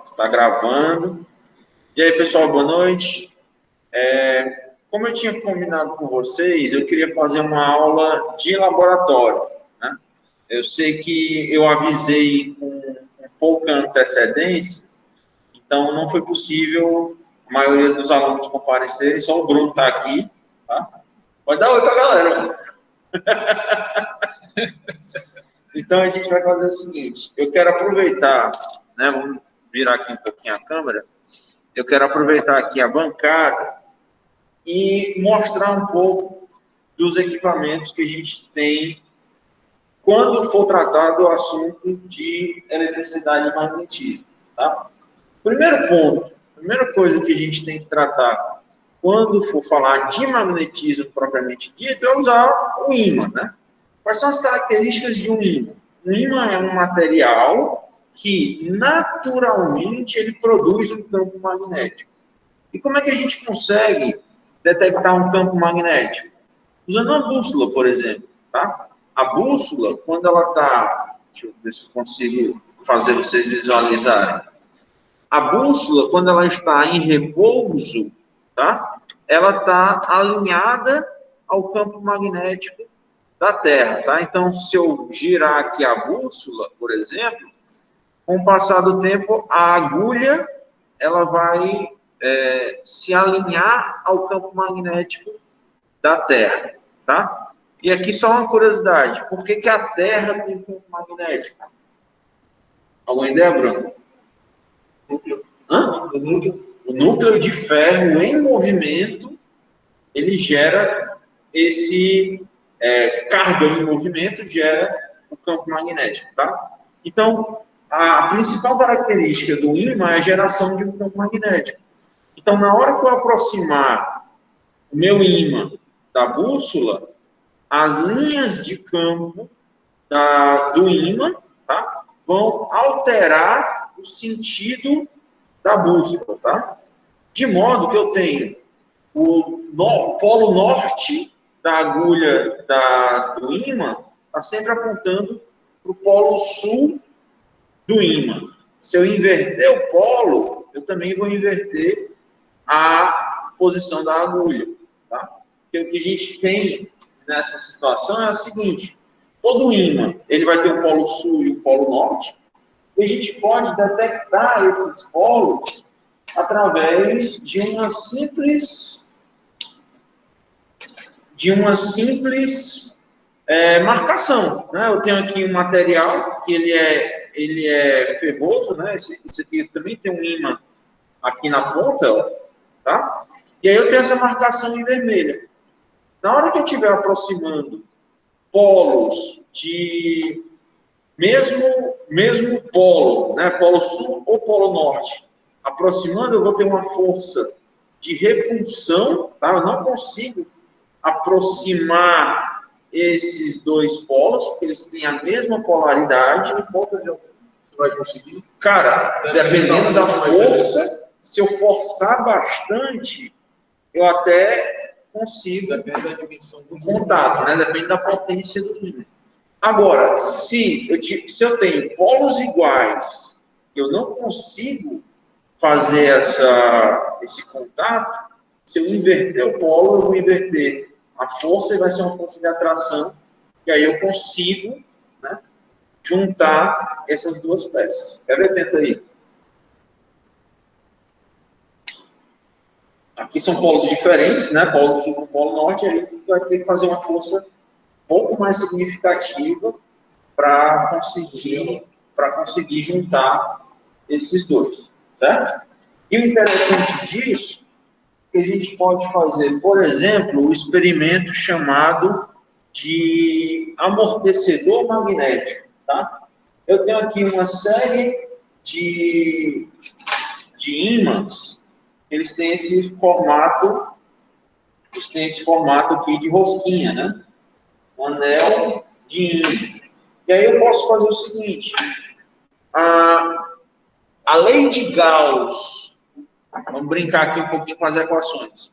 Está gravando. E aí, pessoal, boa noite. Como eu tinha combinado com vocês, eu queria fazer uma aula de laboratório, né? Eu sei que eu avisei com pouca antecedência, então não foi possível a maioria dos alunos comparecerem, só o Bruno está aqui, tá? Pode dar oi para a galera. Então a gente vai fazer o seguinte, eu quero aproveitar, né, vamos virar aqui um pouquinho a câmera, eu quero aproveitar aqui a bancada e mostrar um pouco dos equipamentos que a gente tem quando for tratado o assunto de eletricidade e magnetismo, tá? Primeiro ponto, primeira coisa que a gente tem que tratar quando for falar de magnetismo propriamente dito é usar o ímã, né? Quais são as características de um ímã? Um ímã é um material que naturalmente ele produz um campo magnético. E como é que a gente consegue detectar um campo magnético? Usando uma bússola, por exemplo, tá? A bússola, quando ela está... Deixa eu ver se eu consigo fazer vocês visualizarem. A bússola, quando ela está em repouso, tá? Ela está alinhada ao campo magnético da Terra, tá? Então, se eu girar aqui a bússola, por exemplo, com o passar do tempo, a agulha, ela vai se alinhar ao campo magnético da Terra, tá? E aqui só uma curiosidade, por que a Terra tem campo magnético? Alguma ideia, Bruno? Hã? O núcleo de ferro em movimento, ele gera esse carga em movimento, gera o campo magnético, tá? Então, a principal característica do ímã é a geração de um campo magnético. Então, na hora que eu aproximar o meu ímã da bússola, as linhas de campo do ímã, tá, vão alterar o sentido da bússola, tá? De modo que eu tenho o polo norte da agulha do ímã está sempre apontando para o polo sul do ímã. Se eu inverter o polo, eu também vou inverter a posição da agulha, tá? Porque o que a gente tem nessa situação é o seguinte: todo ímã ele vai ter um polo sul e um polo norte, e a gente pode detectar esses polos através de uma simples marcação, né? Eu tenho aqui um material que ele é ferroso, né? Esse aqui também tem um ímã aqui na ponta, ó, tá? E aí eu tenho essa marcação em vermelho. Na hora que eu estiver aproximando polos de mesmo polo, né? Polo sul ou polo norte, aproximando, eu vou ter uma força de repulsão, tá? Eu não consigo aproximar esses dois polos, porque eles têm a mesma polaridade. Quantas você vai conseguir? Cara, dependendo da força, se eu forçar bastante, eu até consigo. Depende da dimensão do contato, né? Depende da potência do ímã. Agora, se eu tenho polos iguais, eu não consigo fazer esse contato. Se eu inverter o polo, eu vou inverter a força e vai ser uma força de atração, e aí eu consigo, né, juntar essas duas peças. Quer ver? Tenta aí. Aqui são polos diferentes, né? Polo sul com polo norte, aí vai ter que fazer uma força um pouco mais significativa para conseguir juntar esses dois, certo? E o interessante disso que a gente pode fazer, por exemplo, o experimento chamado de amortecedor magnético, tá? Eu tenho aqui uma série de ímãs, eles têm esse formato aqui de rosquinha, né? Um anel de ímã. E aí eu posso fazer o seguinte, a lei de Gauss, vamos brincar aqui um pouquinho com as equações.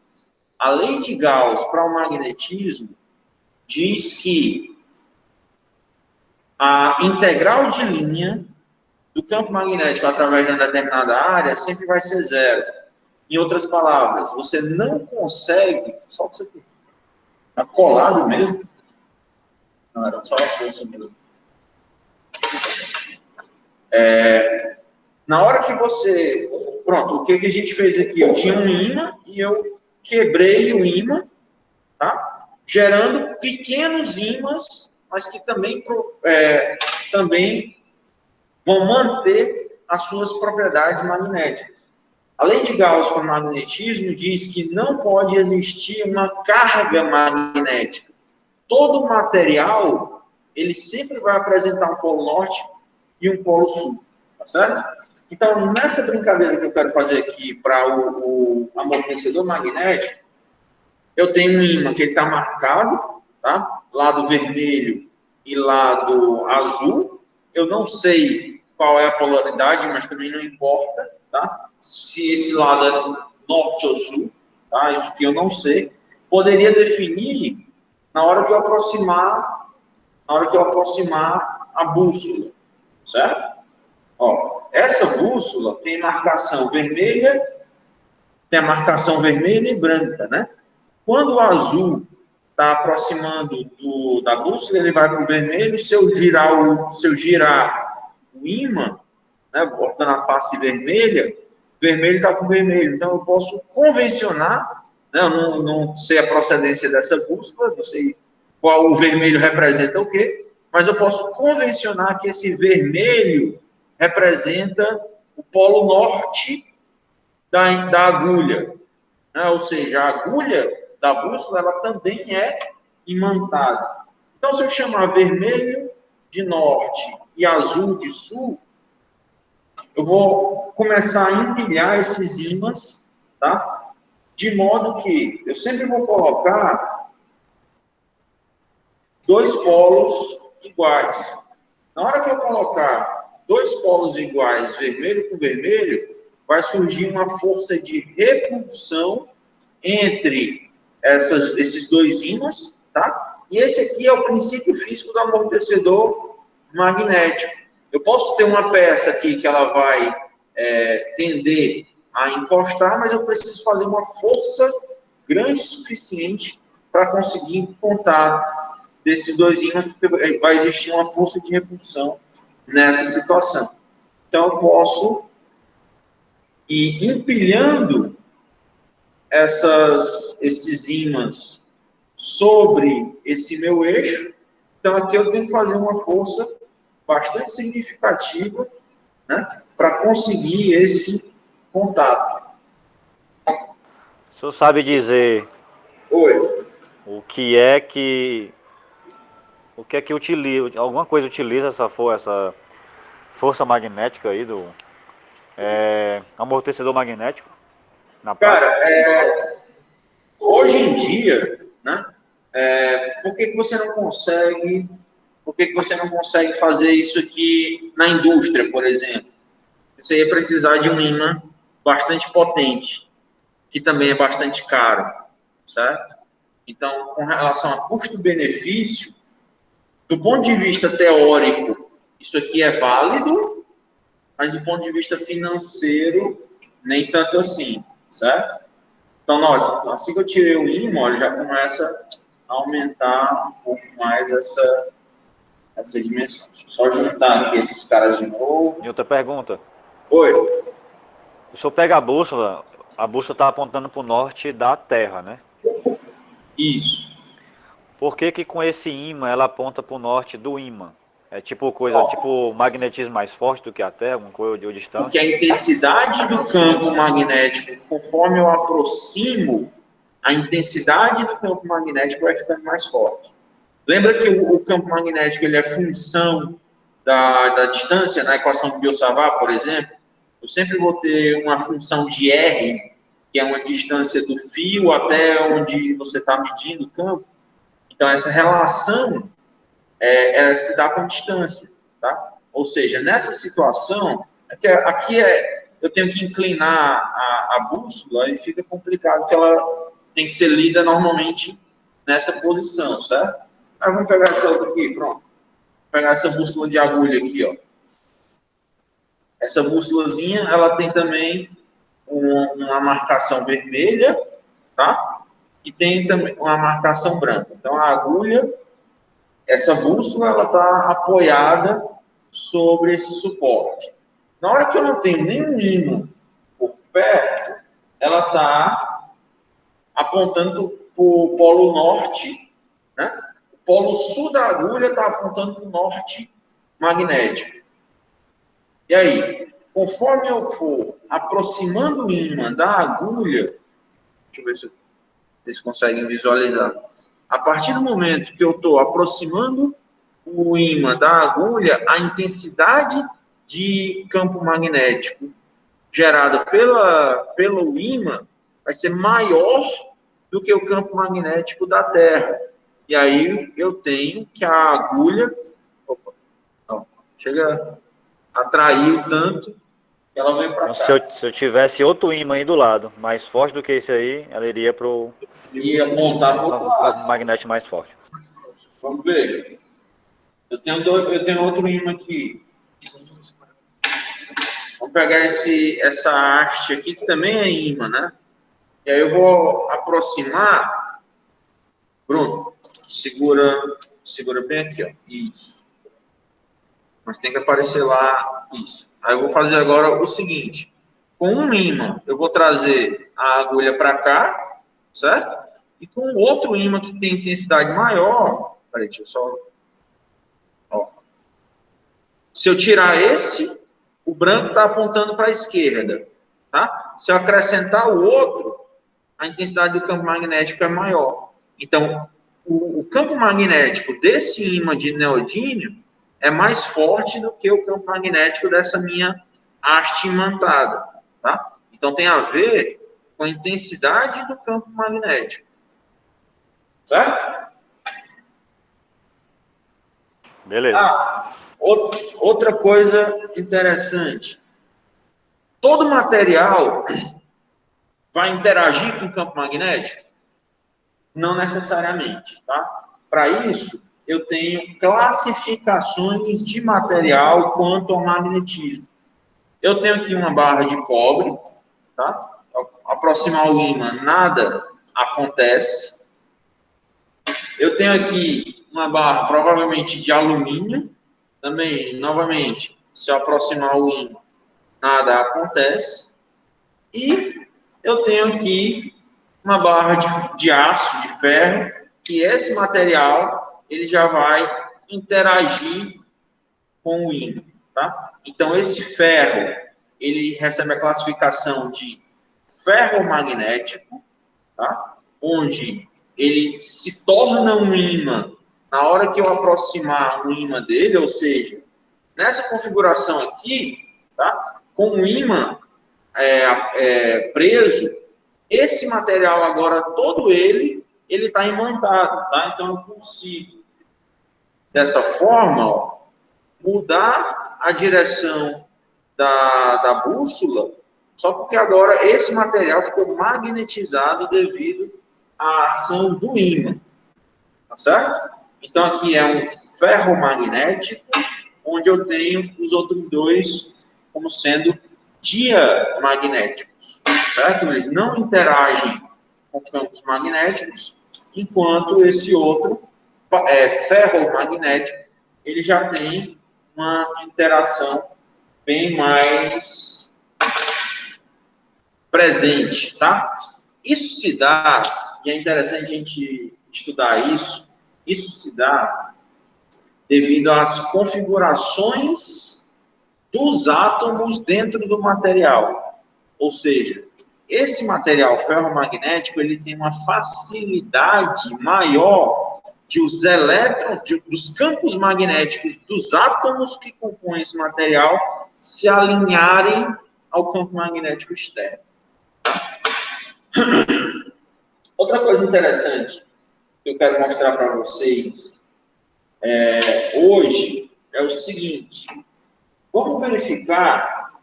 A lei de Gauss para o magnetismo diz que a integral de linha do campo magnético através de uma determinada área sempre vai ser zero. Em outras palavras, você não consegue... Só isso aqui. Está colado mesmo? Não, era só a força mesmo. Na hora que você... Pronto, o que a gente fez aqui? Eu tinha um ímã e eu quebrei o ímã, tá? Gerando pequenos ímãs, mas que também vão manter as suas propriedades magnéticas. A lei de Gauss para o magnetismo diz que não pode existir uma carga magnética. Todo material, ele sempre vai apresentar um polo norte e um polo sul, tá certo? Então, nessa brincadeira que eu quero fazer aqui para o amortecedor magnético, eu tenho um ímã que está marcado, tá? Lado vermelho e lado azul. Eu não sei qual é a polaridade, mas também não importa, tá? Se esse lado é norte ou sul, tá? Isso que eu não sei. Poderia definir na hora que eu aproximar a bússola, certo? Ó, essa bússola tem marcação vermelha, tem a marcação vermelha e branca, né? Quando o azul está aproximando da bússola, ele vai para o vermelho. Se eu girar o ímã, né, botando a face vermelha, o vermelho está com o vermelho. Então, eu posso convencionar, né, eu não sei a procedência dessa bússola, não sei qual o vermelho representa o quê, mas eu posso convencionar que esse vermelho representa o polo norte da agulha, né? Ou seja, a agulha da bússola ela também é imantada. Então, se eu chamar vermelho de norte e azul de sul, eu vou começar a empilhar esses ímãs, tá? De modo que eu sempre vou colocar dois polos iguais. Na hora que eu colocar dois polos iguais, vermelho com vermelho, vai surgir uma força de repulsão entre esses dois ímãs, tá? E esse aqui é o princípio físico do amortecedor magnético. Eu posso ter uma peça aqui que ela vai tender a encostar, mas eu preciso fazer uma força grande o suficiente para conseguir contato desses dois ímãs, porque vai existir uma força de repulsão nessa situação. Então, eu posso ir empilhando esses ímãs sobre esse meu eixo. Então, aqui eu tenho que fazer uma força bastante significativa, né, para conseguir esse contato. O senhor sabe dizer Oi. o que é que utiliza, alguma coisa utiliza essa força magnética aí do amortecedor magnético na Cara, prática? hoje em dia, né, por que você não consegue, fazer isso aqui na indústria, por exemplo? Você ia precisar de um ímã bastante potente, que também é bastante caro, certo? Então, com relação a custo-benefício, do ponto de vista teórico, isso aqui é válido, mas do ponto de vista financeiro, nem tanto assim, certo? Então, note, assim que eu tirei o ímã, ele já começa a aumentar um pouco mais essa dimensão. Só juntar aqui esses caras de novo. E outra pergunta, Oi. o senhor pega a bússola está apontando para o norte da Terra, né? Isso. Por que que com esse ímã ela aponta para o norte do ímã? É tipo Ó, tipo magnetismo mais forte do que a Terra, alguma coisa de porque distância? a intensidade do campo magnético, conforme eu aproximo, a intensidade do campo magnético vai ficando mais forte. Lembra que o campo magnético ele é função da distância, na equação de Biot-Savart, por exemplo? Eu sempre vou ter uma função de R, que é uma distância do fio até onde você está medindo o campo. Então, essa relação ela se dá com distância, tá? Ou seja, nessa situação, aqui eu tenho que inclinar a bússola e fica complicado, porque ela tem que ser lida normalmente nessa posição, certo? Mas vamos pegar essa outra aqui, pronto. Vou pegar essa bússola de agulha aqui, ó. Essa bússolazinha, ela tem também uma marcação vermelha, tá? E tem também uma marcação branca. Então, a agulha, essa bússola, ela está apoiada sobre esse suporte. Na hora que eu não tenho nenhum ímã por perto, ela está apontando para o polo norte, né? O polo sul da agulha está apontando para o norte magnético. E aí, conforme eu for aproximando o ímã da agulha, deixa eu ver se vocês conseguem visualizar. A partir do momento que eu estou aproximando o ímã da agulha, a intensidade de campo magnético gerada pelo ímã vai ser maior do que o campo magnético da Terra. E aí eu tenho que a agulha chega a atrair o tanto que ela vem para Então, cá. se eu tivesse outro ímã aí do lado, mais forte do que esse aí, ela iria para o E apontar para o outro campo lado. magnético mais forte. Vamos ver. Eu tenho outro ímã aqui. Vamos pegar essa haste aqui, que também é ímã, né? E aí eu vou aproximar. Bruno, segura bem aqui, ó. Isso. Mas tem que aparecer lá, isso. Aí eu vou fazer agora o seguinte. Com um ímã, eu vou trazer a agulha para cá, certo? E com o outro ímã que tem intensidade maior, peraí, deixa eu só... Ó. Se eu tirar esse, o branco está apontando para a esquerda, tá? Se eu acrescentar o outro, a intensidade do campo magnético é maior. Então, o campo magnético desse ímã de neodímio é mais forte do que o campo magnético dessa minha haste imantada, tá? Então, tem a ver com a intensidade do campo magnético, certo? Beleza. Ah, outra coisa interessante. Todo material vai interagir com o campo magnético? Não necessariamente, tá? Para isso, eu tenho classificações de material quanto ao magnetismo. Eu tenho aqui uma barra de cobre, tá? Ao aproximar o ímã, nada acontece. Eu tenho aqui uma barra provavelmente de alumínio, também, novamente, se eu aproximar o ímã, nada acontece. E eu tenho aqui uma barra de aço, de ferro, que esse material ele já vai interagir com o ímã, tá? Então, esse ferro, ele recebe a classificação de ferromagnético, tá? Onde ele se torna um ímã na hora que eu aproximar um ímã dele, ou seja, nessa configuração aqui, tá? Com o ímã preso, esse material agora, todo ele está imantado, tá? Então, eu consigo, dessa forma, ó, mudar a direção da bússola, só porque agora esse material ficou magnetizado devido à ação do ímã, tá certo? Então, aqui é um ferromagnético, onde eu tenho os outros dois como sendo diamagnéticos, certo? Eles não interagem com campos magnéticos, enquanto esse outro, ferromagnético, ele já tem uma interação bem mais presente, tá? Isso se dá, e é interessante a gente estudar isso se dá devido às configurações dos átomos dentro do material. Ou seja, esse material ferromagnético, ele tem uma facilidade maior de os elétrons, dos campos magnéticos dos átomos que compõem esse material se alinharem ao campo magnético externo. Outra coisa interessante que eu quero mostrar para vocês hoje é o seguinte. Vamos verificar,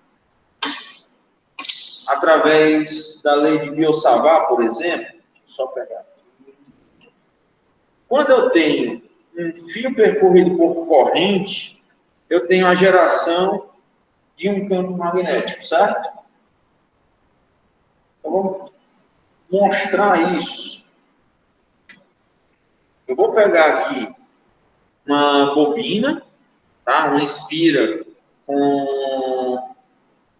através da lei de Biot-Savart, por exemplo, só pegar. Quando eu tenho um fio percorrido por corrente, eu tenho a geração de um campo magnético, certo? Então, vamos mostrar isso. Eu vou pegar aqui uma bobina, tá? Uma espira com...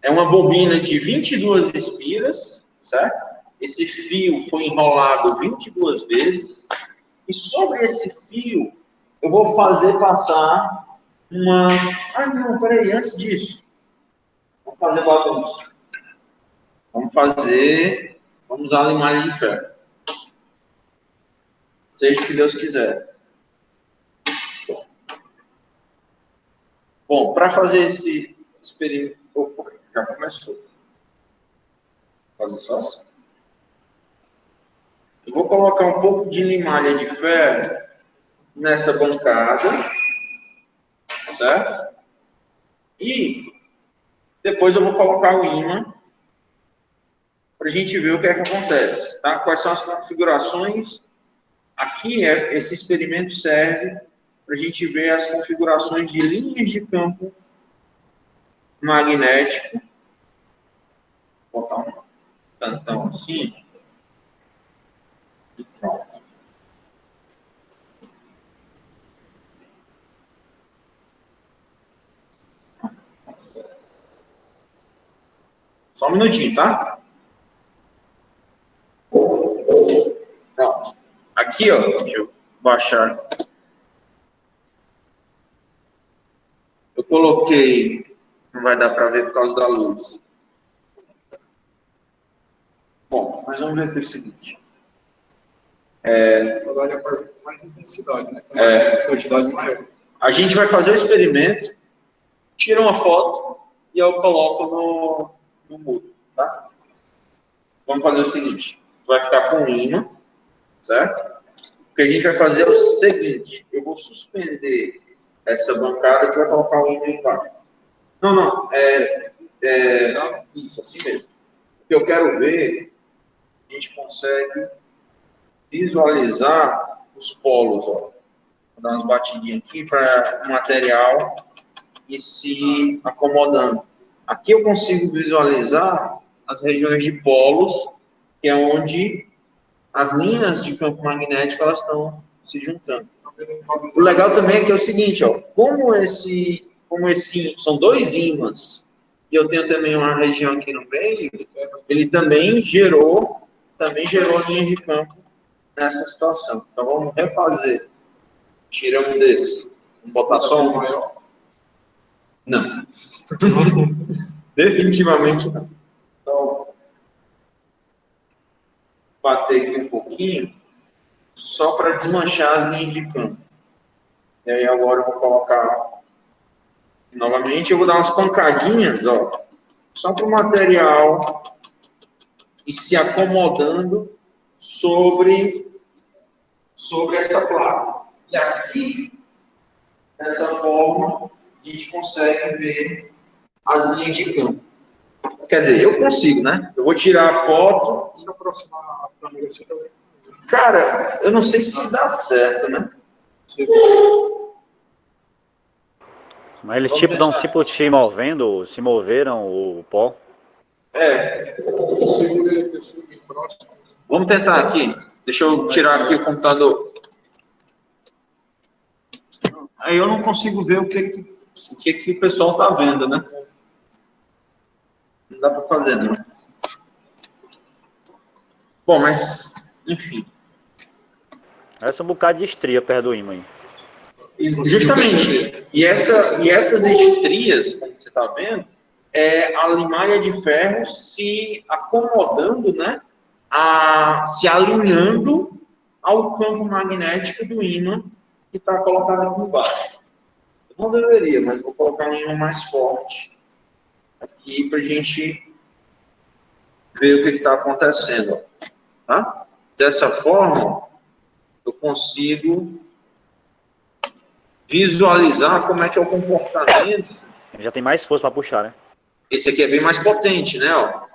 É uma bobina de 22 espiras, certo? Esse fio foi enrolado 22 vezes. E sobre esse fio, eu vou fazer passar uma... Ah, não, peraí, antes disso. Vamos fazer bagunça. Vamos usar a limalha de ferro. Seja o que Deus quiser. Bom, para fazer esse experimento... Opa, já começou. Vou fazer só assim. Eu vou colocar um pouco de limalha de ferro nessa bancada, certo? E depois eu vou colocar o ímã para a gente ver o que é que acontece, tá? Quais são as configurações. Aqui, esse experimento serve para a gente ver as configurações de linhas de campo magnético. Vou botar um tantão assim. E pronto. Só um minutinho, tá? Pronto. Aqui, ó, deixa eu baixar. Eu coloquei, não vai dar para ver por causa da luz. Bom, mas vamos ver aqui o seguinte. Agora é para mais intensidade, né? Quantidade maior. A gente vai fazer o experimento, tira uma foto e eu coloco no mudo, tá? Vamos fazer o seguinte. Vai ficar com o ímã, certo? O que a gente vai fazer é o seguinte. Eu vou suspender essa bancada que vai colocar o ímã embaixo. Não. Isso, assim mesmo. O que eu quero ver, a gente consegue visualizar os polos, ó. Vou dar umas batidinhas aqui para o material ir se acomodando. Aqui eu consigo visualizar as regiões de polos, que é onde as linhas de campo magnético elas estão se juntando. O legal também é que é o seguinte, ó, como esse são dois ímãs e eu tenho também uma região aqui no meio, ele também gerou linhas de campo nessa situação. Então vamos refazer. Tira um desse. Vamos botar só um maior? Não. Definitivamente não. Então, bater aqui um pouquinho, só para desmanchar as linhas de campo. E aí agora eu vou colocar novamente, eu vou dar umas pancadinhas, ó, só para o material ir se acomodando sobre essa placa. E aqui, dessa forma, a gente consegue ver as linhas de campo. Quer dizer, eu consigo, né? Eu vou tirar a foto e aproximar a câmera assim também. Cara, eu não sei se dá certo, né? Mas eles tipo dão tipo se moveram o pó. Vamos tentar aqui. Deixa eu tirar aqui o computador. Aí eu não consigo ver o que o pessoal tá vendo, né? Não dá para fazer, não. Bom, mas, enfim. Essa é um bocado de estria perto do ímã aí. Justamente. E essas estrias, como você está vendo, é a limalha de ferro se acomodando, né? Se alinhando ao campo magnético do ímã que está colocado aqui embaixo. Eu não deveria, mas vou colocar um ímã mais forte aqui para a gente ver o que está acontecendo. Tá? Dessa forma, eu consigo visualizar como é que é o comportamento. Já tem mais força para puxar, né? Esse aqui é bem mais potente, né? Ó.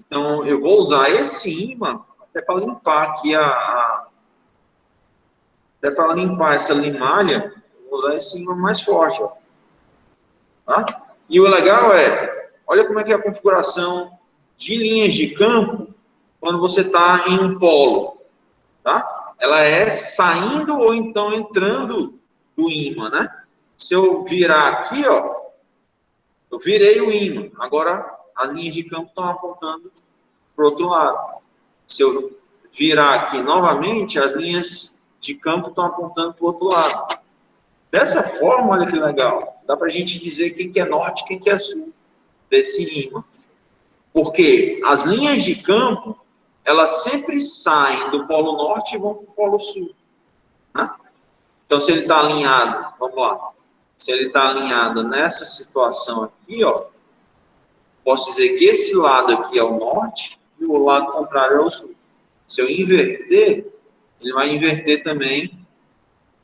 Então, eu vou usar esse ímã até para limpar aqui até para limpar essa limalha, eu vou usar esse ímã mais forte, ó. Tá? E o legal é, olha como é que é a configuração de linhas de campo quando você está em um polo, tá? Ela é saindo ou então entrando do ímã, né? Se eu virar aqui, ó, eu virei o ímã. Agora, as linhas de campo estão apontando para o outro lado. Se eu virar aqui novamente, as linhas de campo estão apontando para o outro lado. Dessa forma, olha que legal, dá para a gente dizer quem que é norte e quem que é sul desse ímã. Porque as linhas de campo, elas sempre saem do polo norte e vão para o polo sul. Né? Então, se ele está alinhado, vamos lá, se ele está alinhado nessa situação aqui, ó, posso dizer que esse lado aqui é o norte e o lado contrário é o sul. Se eu inverter, ele vai inverter também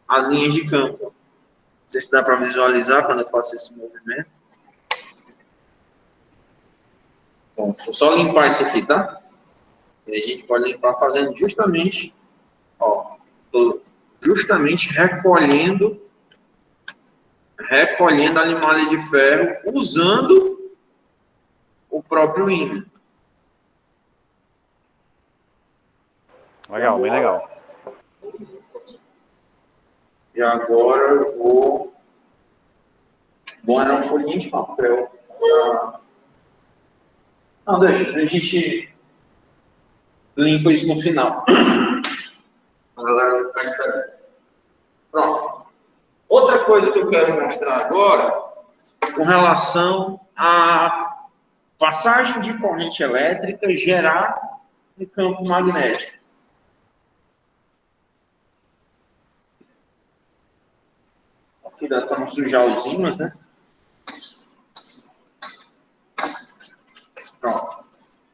as linhas de campo. Não sei se dá para visualizar quando eu faço esse movimento. Bom, deixa eu só limpar isso aqui, tá? E a gente pode limpar fazendo justamente, ó, justamente recolhendo a limalha de ferro usando o próprio ímã. Legal, bem legal. E agora eu vou era uma folhinha de papel. Não, deixa, a gente limpa isso no final. A galera vai ficar esperando. Pronto. Outra coisa que eu quero mostrar agora, com relação à passagem de corrente elétrica gerar um campo magnético. Cuidado para não sujar os ímãs, né? Pronto.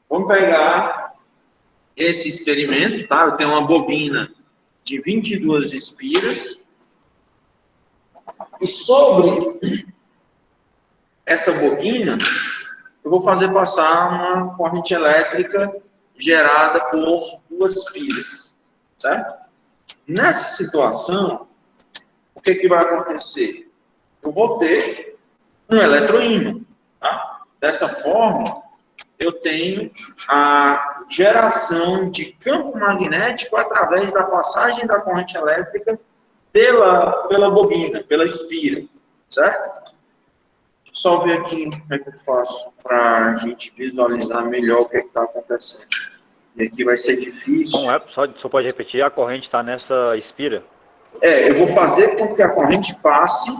Vamos pegar esse experimento, tá? Eu tenho uma bobina de 22 espiras. E sobre essa bobina, eu vou fazer passar uma corrente elétrica gerada por 2 pilhas, certo? Nessa situação, o que vai acontecer? Eu vou ter um eletroímã, tá? Dessa forma, eu tenho a geração de campo magnético através da passagem da corrente elétrica pela bobina, pela espira, certo? Só ver aqui como é que eu faço para a gente visualizar melhor o que está acontecendo. E aqui vai ser difícil. Não é, só pode repetir, a corrente está nessa espira? Eu vou fazer com que a corrente passe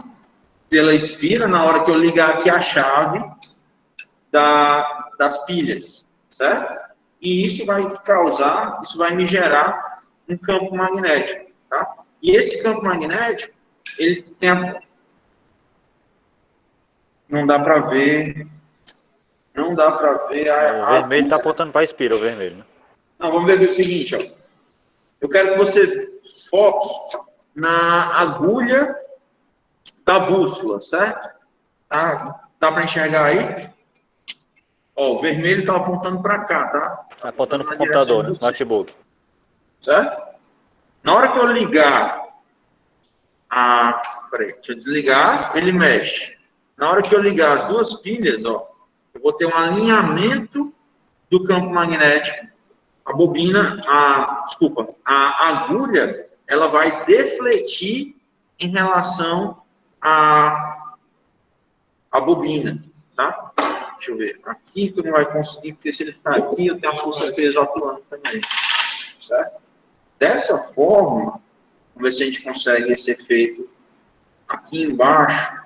pela espira na hora que eu ligar aqui a chave das pilhas, certo? E isso vai me gerar um campo magnético, tá? E esse campo magnético, ele tem não dá para ver O vermelho está apontando para a espira, o vermelho, né? Não, vamos ver o seguinte, ó. Eu quero que você foque na agulha da bússola, certo? Tá? Dá para enxergar aí? Ó, o vermelho está apontando para cá, tá? Está apontando para o computador, né? Notebook. Certo? Na hora que eu ligar peraí, deixa eu desligar, ele mexe. Na hora que eu ligar as 2 pilhas, ó, eu vou ter um alinhamento do campo magnético. A bobina, a agulha, ela vai defletir em relação à bobina, tá? Deixa eu ver. Aqui tu não vai conseguir, porque se ele ficar aqui, eu tenho a força peso atuando também, certo? Dessa forma, vamos ver se a gente consegue esse efeito aqui embaixo.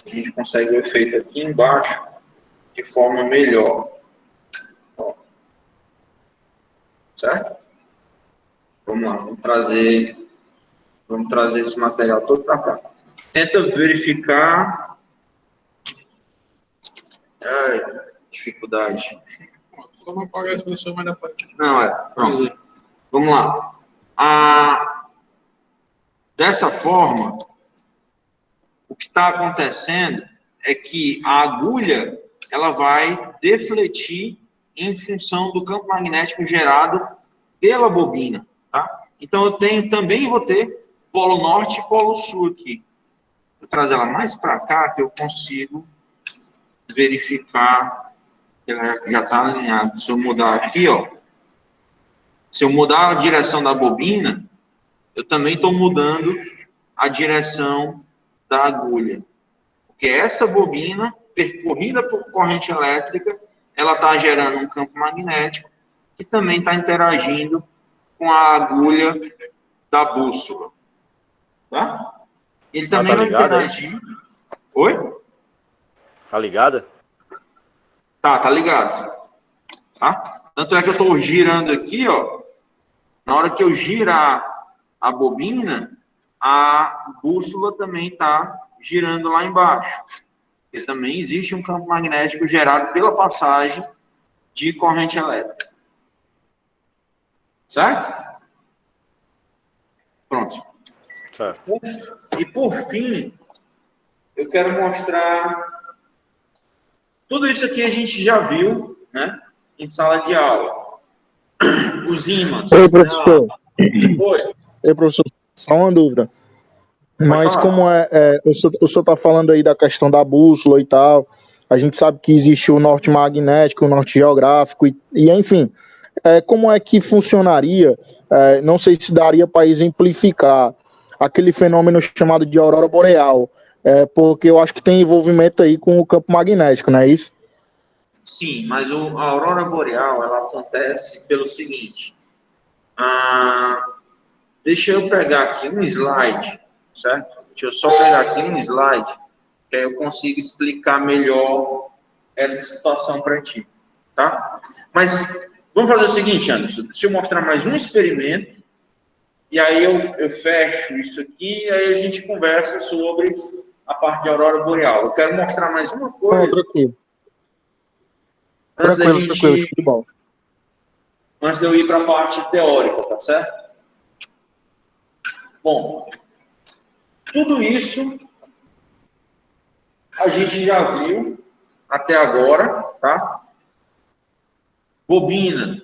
A gente consegue o efeito aqui embaixo de forma melhor. Ó. Certo? Vamos lá, vamos trazer esse material todo para cá. Tenta verificar. Ai, dificuldade. Só não apagar as pessoas mais da frente. Não, pronto. Vamos lá. Dessa forma, o que está acontecendo é que a agulha ela vai defletir em função do campo magnético gerado pela bobina, tá? Então eu também vou ter polo norte e polo sul aqui, Vou trazer ela mais para cá que eu consigo verificar que ela já está alinhada. Se eu mudar aqui, ó, se eu mudar a direção da bobina, eu também estou mudando a direção da agulha. Porque essa bobina, percorrida por corrente elétrica, ela está gerando um campo magnético que também está interagindo com a agulha da bússola. Tá? Ele também tá vai ligada? interagir. Oi? Tá ligada? Tá ligado. Tá? Tanto é que eu estou girando aqui, ó. Na hora que eu girar a bobina, a bússola também está girando lá embaixo. Porque também existe um campo magnético gerado pela passagem de corrente elétrica. Certo? Pronto. Certo. E por fim, eu quero mostrar tudo isso aqui a gente já viu, né, em sala de aula. Os ímãs. Oi, professor. Oi. Oi, professor. Só uma dúvida. Mas falar. como o senhor está falando aí da questão da bússola e tal, a gente sabe que existe o norte magnético, o norte geográfico, enfim, como é que funcionaria, não sei se daria para exemplificar aquele fenômeno chamado de aurora boreal, porque eu acho que tem envolvimento aí com o campo magnético, não é isso? Sim, mas a aurora boreal, ela acontece pelo seguinte. Deixa eu pegar aqui um slide, certo? Deixa eu só pegar aqui um slide, que aí eu consigo explicar melhor essa situação para ti, tá? Mas vamos fazer o seguinte, Anderson. Deixa eu mostrar mais um experimento, e aí eu fecho isso aqui, e aí a gente conversa sobre a parte de aurora boreal. Eu quero mostrar mais uma coisa. Não, tranquilo. Antes Tranquilo, show de bola. Antes de eu ir para a parte teórica, tá certo? Bom, tudo isso a gente já viu até agora, tá? Bobina,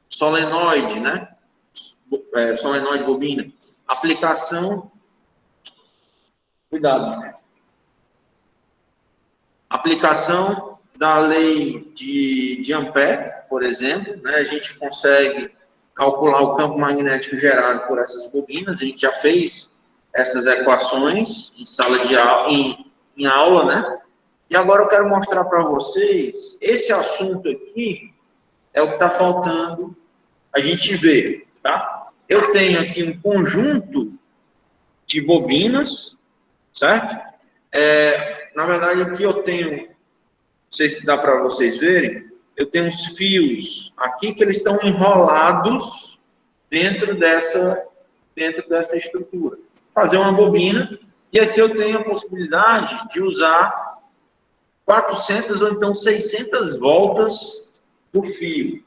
solenoide, né? Solenoide, bobina. Aplicação. Cuidado, né? Aplicação da lei de Ampère, por exemplo, né? A gente consegue calcular o campo magnético gerado por essas bobinas. A gente já fez essas equações em sala de aula, em aula, né? E agora eu quero mostrar para vocês esse assunto aqui é o que está faltando a gente ver, tá? Eu tenho aqui um conjunto de bobinas, certo? Na verdade, o que eu tenho, não sei se dá para vocês verem, eu tenho uns fios aqui que eles estão enrolados dentro dessa estrutura. Fazer uma bobina, e aqui eu tenho a possibilidade de usar 400 ou então 600 voltas do fio.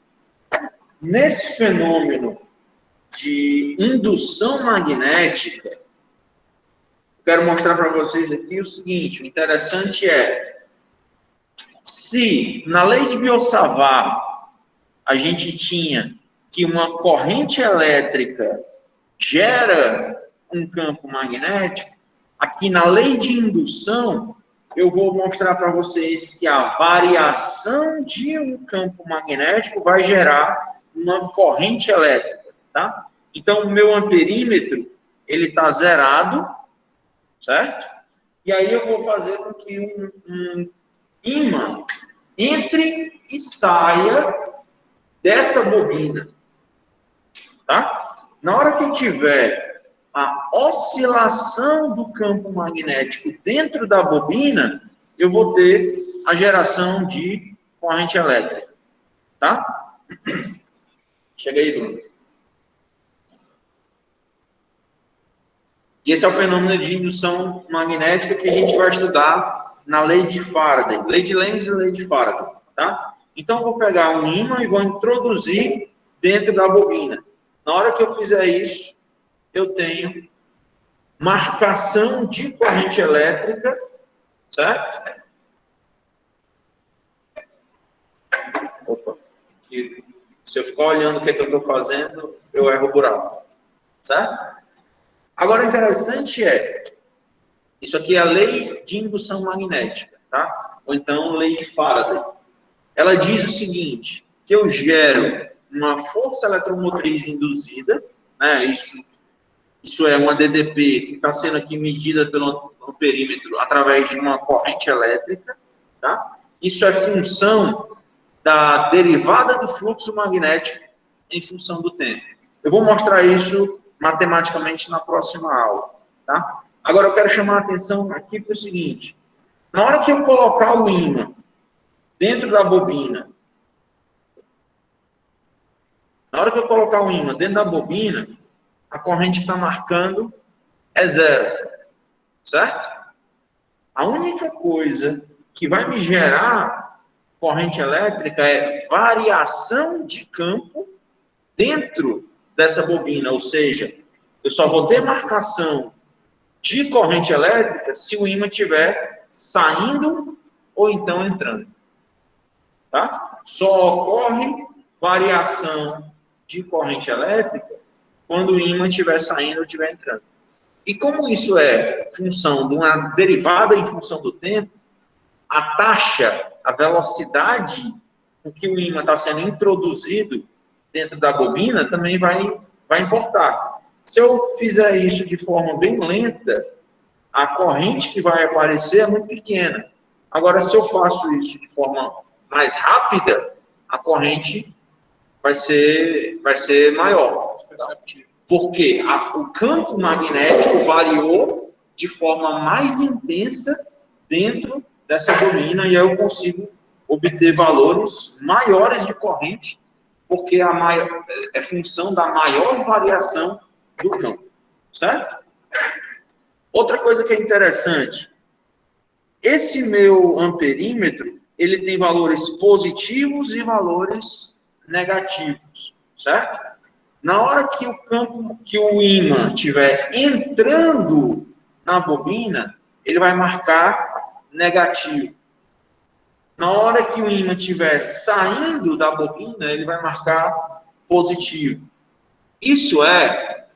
Nesse fenômeno de indução magnética, quero mostrar para vocês aqui o seguinte, o interessante é, se na lei de Biot-Savart a gente tinha que uma corrente elétrica gera um campo magnético, aqui na lei de indução, eu vou mostrar para vocês que a variação de um campo magnético vai gerar uma corrente elétrica, tá? Então, o meu amperímetro, ele está zerado, certo? E aí eu vou fazer com que um ímã entre e saia dessa bobina, tá? Na hora que tiver a oscilação do campo magnético dentro da bobina, eu vou ter a geração de corrente elétrica, tá? Chega aí, Bruno. E esse é o fenômeno de indução magnética que a gente vai estudar na lei de Faraday, lei de Lenz e lei de Faraday, tá? Então, eu vou pegar um ímã e vou introduzir dentro da bobina. Na hora que eu fizer isso, eu tenho marcação de corrente elétrica, certo? Opa, se eu ficar olhando o que eu estou fazendo, eu erro o buraco, certo? Agora, o interessante é, Isso aqui é a lei de indução magnética, tá? Ou então lei de Faraday. Ela diz o seguinte, que eu gero uma força eletromotriz induzida, né? Isso é uma DDP que está sendo aqui medida pelo amperímetro através de uma corrente elétrica, tá? Isso é função da derivada do fluxo magnético em função do tempo. Eu vou mostrar isso matematicamente na próxima aula, tá? Agora eu quero chamar a atenção aqui para o seguinte, na hora que eu colocar o ímã dentro da bobina, a corrente que está marcando é zero, certo? A única coisa que vai me gerar corrente elétrica é variação de campo dentro dessa bobina, ou seja, eu só vou ter marcação de corrente elétrica se o ímã estiver saindo ou então entrando. Tá? Só ocorre variação de corrente elétrica quando o ímã estiver saindo ou estiver entrando. E como isso é função de uma derivada em função do tempo, a taxa, a velocidade com que o ímã está sendo introduzido dentro da bobina também vai importar. Se eu fizer isso de forma bem lenta, a corrente que vai aparecer é muito pequena. Agora, se eu faço isso de forma mais rápida, a corrente vai ser maior. Porque o campo magnético variou de forma mais intensa dentro dessa bobina e aí eu consigo obter valores maiores de corrente, porque é função da maior variação do campo, certo? Outra coisa que é interessante, esse meu amperímetro, ele tem valores positivos e valores negativos, certo? Na hora que o ímã estiver entrando na bobina, ele vai marcar negativo. Na hora que o ímã estiver saindo da bobina, ele vai marcar positivo. Isso é...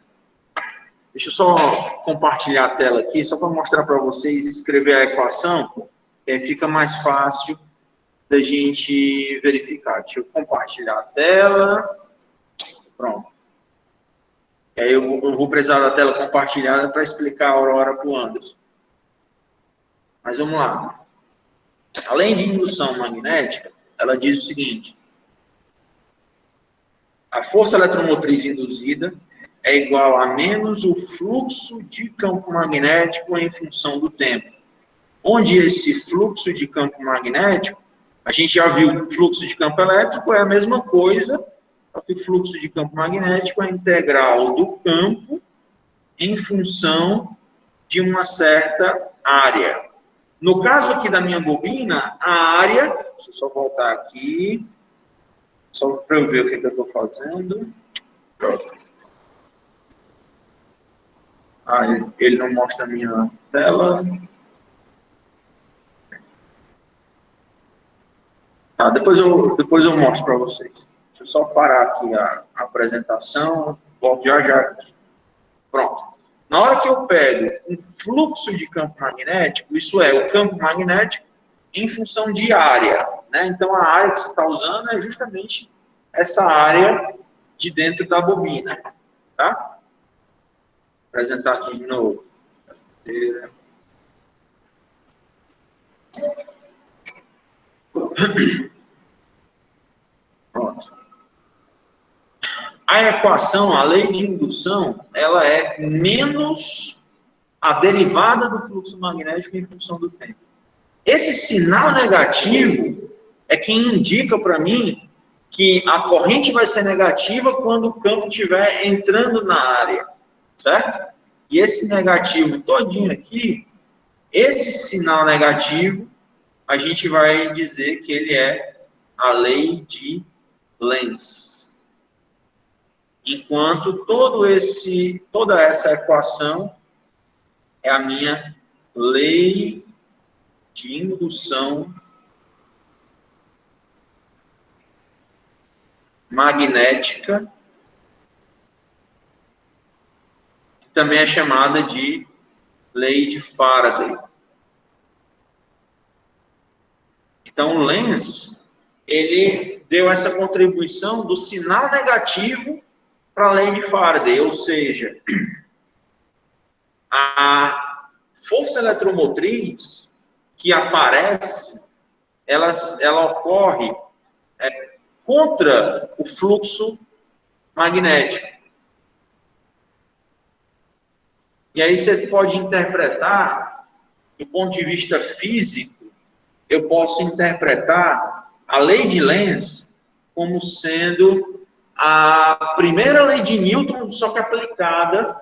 Deixa eu só compartilhar a tela aqui, só para mostrar para vocês, escrever a equação, que aí fica mais fácil da gente verificar. Deixa eu compartilhar a tela. Pronto. E aí eu vou precisar da tela compartilhada para explicar a Aurora para o Anderson. Mas vamos lá. Além de indução magnética, ela diz o seguinte: a força eletromotriz induzida é igual a menos o fluxo de campo magnético em função do tempo. Onde esse fluxo de campo magnético, a gente já viu que o fluxo de campo elétrico é a mesma coisa, só que o fluxo de campo magnético é a integral do campo em função de uma certa área. No caso aqui da minha bobina, a área, deixa eu só voltar aqui, só para eu ver o que eu estou fazendo. Pronto. Ele não mostra a minha tela. Tá, depois eu mostro para vocês. Deixa eu só parar aqui a apresentação. Volto já. Pronto. Na hora que eu pego um fluxo de campo magnético, isso é, o campo magnético em função de área, né? Então, a área que você está usando é justamente essa área de dentro da bobina, tá? Vou apresentar aqui de novo. Pronto. A equação, a lei de indução, ela é menos a derivada do fluxo magnético em função do tempo. Esse sinal negativo é quem indica para mim que a corrente vai ser negativa quando o campo estiver entrando na área, certo? E esse negativo todinho aqui, esse sinal negativo, a gente vai dizer que ele é a lei de Lenz. Enquanto toda essa equação é a minha lei de indução magnética, que também é chamada de lei de Faraday. Então, o Lenz, ele deu essa contribuição do sinal negativo para a lei de Faraday, ou seja, a força eletromotriz que aparece, ela ocorre contra o fluxo magnético. E aí você pode interpretar, do ponto de vista físico, eu posso interpretar a lei de Lenz como sendo a primeira lei de Newton, só que aplicada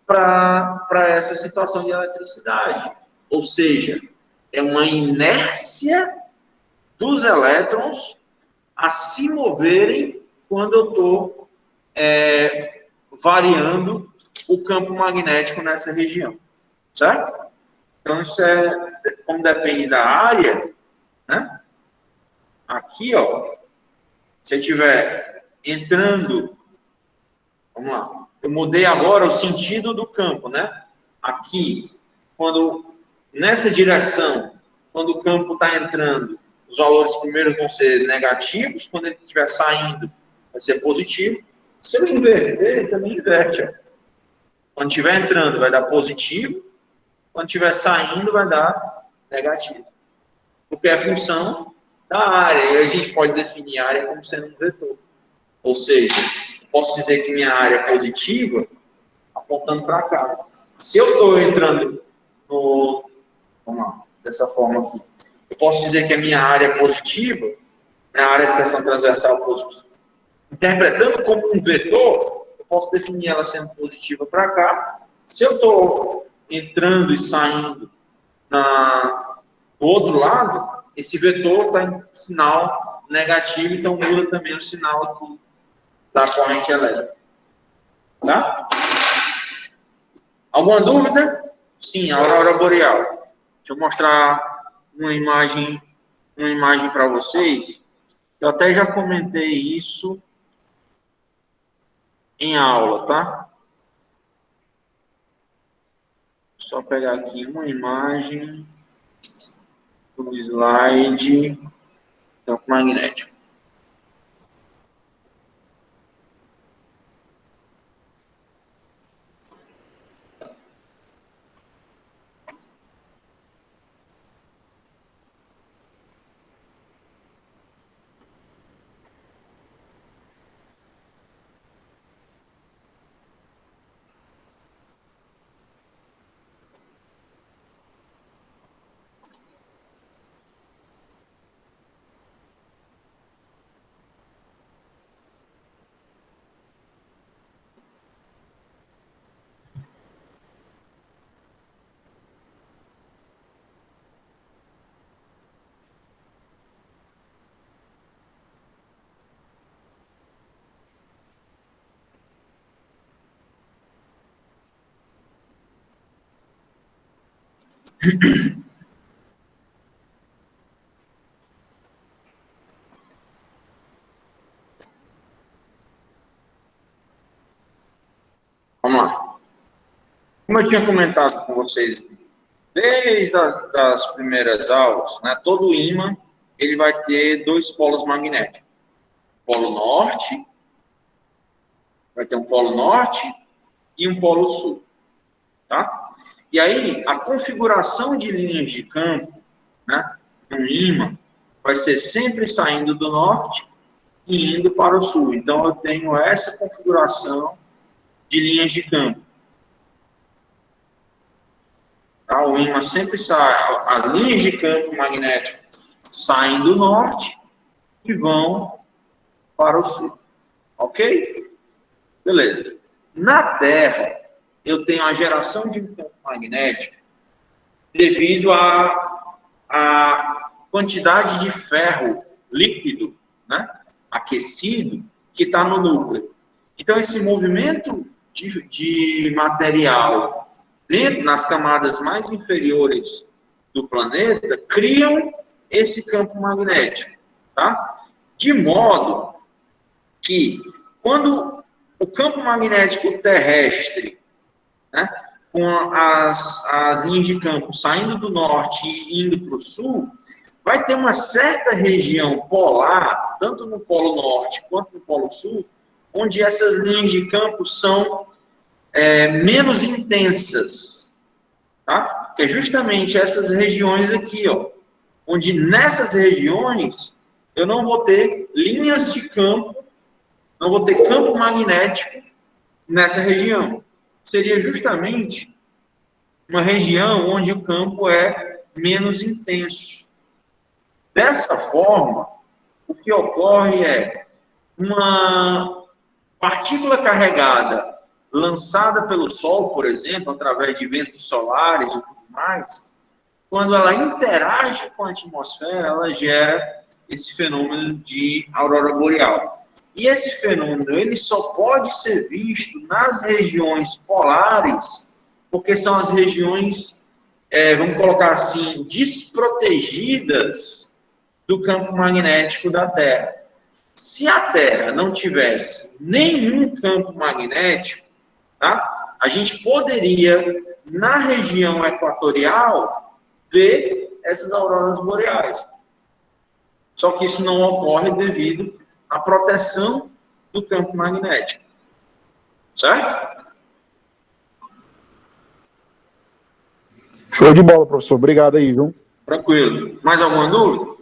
para essa situação de eletricidade. Ou seja, é uma inércia dos elétrons a se moverem quando eu estou variando o campo magnético nessa região, certo? Então, isso como depende da área, né? Aqui, ó, se eu estiver entrando, vamos lá, eu mudei agora o sentido do campo, né? Aqui, nessa direção, quando o campo está entrando, os valores primeiro vão ser negativos, quando ele estiver saindo, vai ser positivo. Se eu inverter, ele também inverte, ó. Quando estiver entrando, vai dar positivo. Quando estiver saindo, vai dar negativo. Porque é a função da área. E a gente pode definir a área como sendo um vetor. Ou seja, posso dizer que minha área é positiva apontando para cá. Se eu estou entrando vamos lá, dessa forma aqui. Eu posso dizer que a minha área é positiva, a área de seção transversal positiva. Interpretando como um vetor, eu posso definir ela sendo positiva para cá. Se eu estou entrando e saindo do outro lado, esse vetor está em sinal negativo, então muda também o sinal aqui da corrente elétrica. Tá? Alguma dúvida? Sim, a aurora boreal. Deixa eu mostrar uma imagem para vocês. Eu até já comentei isso em aula, tá? Só pegar aqui uma imagem do slide campo magnético. Vamos lá. Como eu tinha comentado com vocês desde as primeiras aulas, né, todo ímã ele vai ter dois polos magnéticos. Polo norte, vai ter um polo norte e um polo sul. Tá? E aí, a configuração de linhas de campo, né, no ímã, vai ser sempre saindo do norte e indo para o sul. Então, eu tenho essa configuração de linhas de campo. Tá? O ímã sempre sai, as linhas de campo magnético saem do norte e vão para o sul. Ok? Beleza. Na Terra, eu tenho a geração de um campo magnético devido à quantidade de ferro líquido, né, aquecido, que está no núcleo. Então, esse movimento de material nas camadas mais inferiores do planeta criam esse campo magnético. Tá? De modo que, quando o campo magnético terrestre, né, com as linhas de campo saindo do norte e indo para o sul, vai ter uma certa região polar, tanto no Polo Norte quanto no Polo Sul, onde essas linhas de campo são menos intensas, tá? Que é justamente essas regiões aqui, ó, onde nessas regiões eu não vou ter linhas de campo, não vou ter campo magnético nessa região. Seria justamente uma região onde o campo é menos intenso. Dessa forma, o que ocorre é uma partícula carregada lançada pelo Sol, por exemplo, através de ventos solares e tudo mais, quando ela interage com a atmosfera, ela gera esse fenômeno de aurora boreal. E esse fenômeno ele só pode ser visto nas regiões polares, porque são as regiões, vamos colocar assim, desprotegidas do campo magnético da Terra. Se a Terra não tivesse nenhum campo magnético, tá? A gente poderia, na região equatorial, ver essas auroras boreais. Só que isso não ocorre devido à proteção do campo magnético. Certo? Show de bola, professor. Obrigado aí, viu? Tranquilo. Mais alguma dúvida?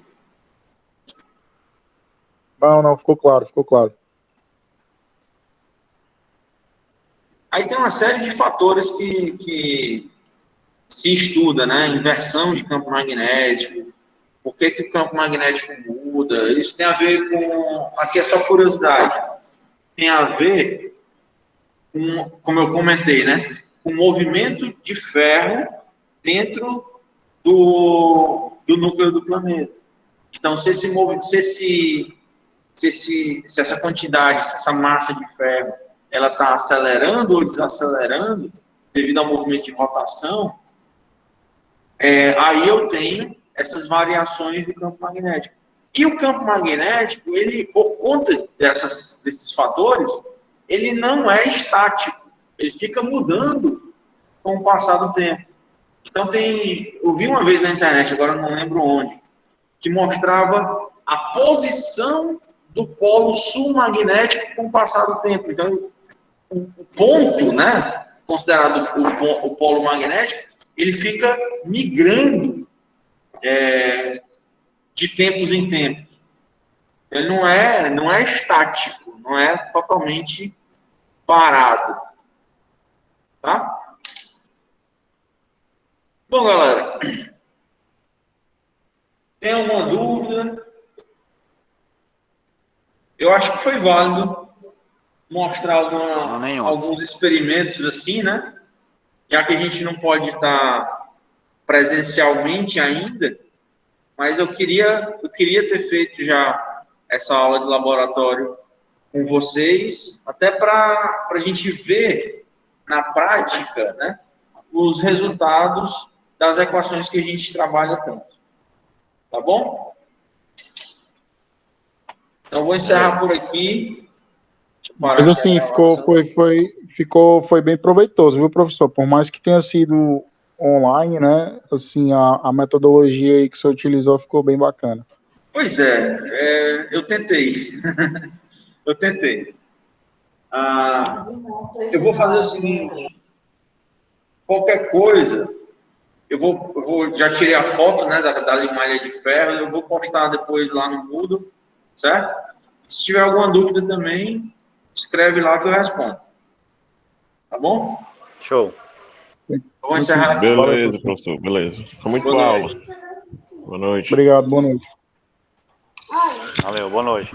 Não, ficou claro, ficou claro. Aí tem uma série de fatores que se estuda, né? Inversão de campo magnético, por que o campo magnético muda, isso tem a ver com, aqui é só curiosidade, tem a ver com, como eu comentei, né? Com o movimento de ferro dentro do núcleo do planeta. Então, se essa quantidade, se essa massa de ferro, ela está acelerando ou desacelerando devido ao movimento de rotação, aí eu tenho essas variações do campo magnético. E o campo magnético, ele, por conta desses fatores, ele não é estático, ele fica mudando com o passar do tempo. Então eu vi uma vez na internet, agora não lembro onde, que mostrava a posição do polo sul magnético com o passar do tempo. Então, o ponto, né, considerado o polo magnético, ele fica migrando de tempos em tempos. Ele não é estático, não é totalmente parado. Tá? Bom, galera, tem alguma dúvida? Eu acho que foi válido mostrar alguns experimentos assim, né? Já que a gente não pode estar presencialmente ainda, mas eu queria ter feito já essa aula de laboratório com vocês, até para a gente ver na prática, né, os resultados das equações que a gente trabalha tanto. Tá bom? Então, vou encerrar por aqui. Mas assim, foi bem proveitoso, viu, professor? Por mais que tenha sido online, né? Assim, a metodologia aí que o senhor utilizou ficou bem bacana. Pois eu tentei. Eu tentei. Eu vou fazer o seguinte: qualquer coisa, eu vou já tirei a foto, né, da limalha de ferro, eu vou postar depois lá no Moodle, certo? Se tiver alguma dúvida também, escreve lá que eu respondo. Tá bom? Show. Eu vou encerrar aqui. Beleza, professor, beleza. Foi muito boa aula. Boa noite. Obrigado, boa noite. Valeu, boa noite.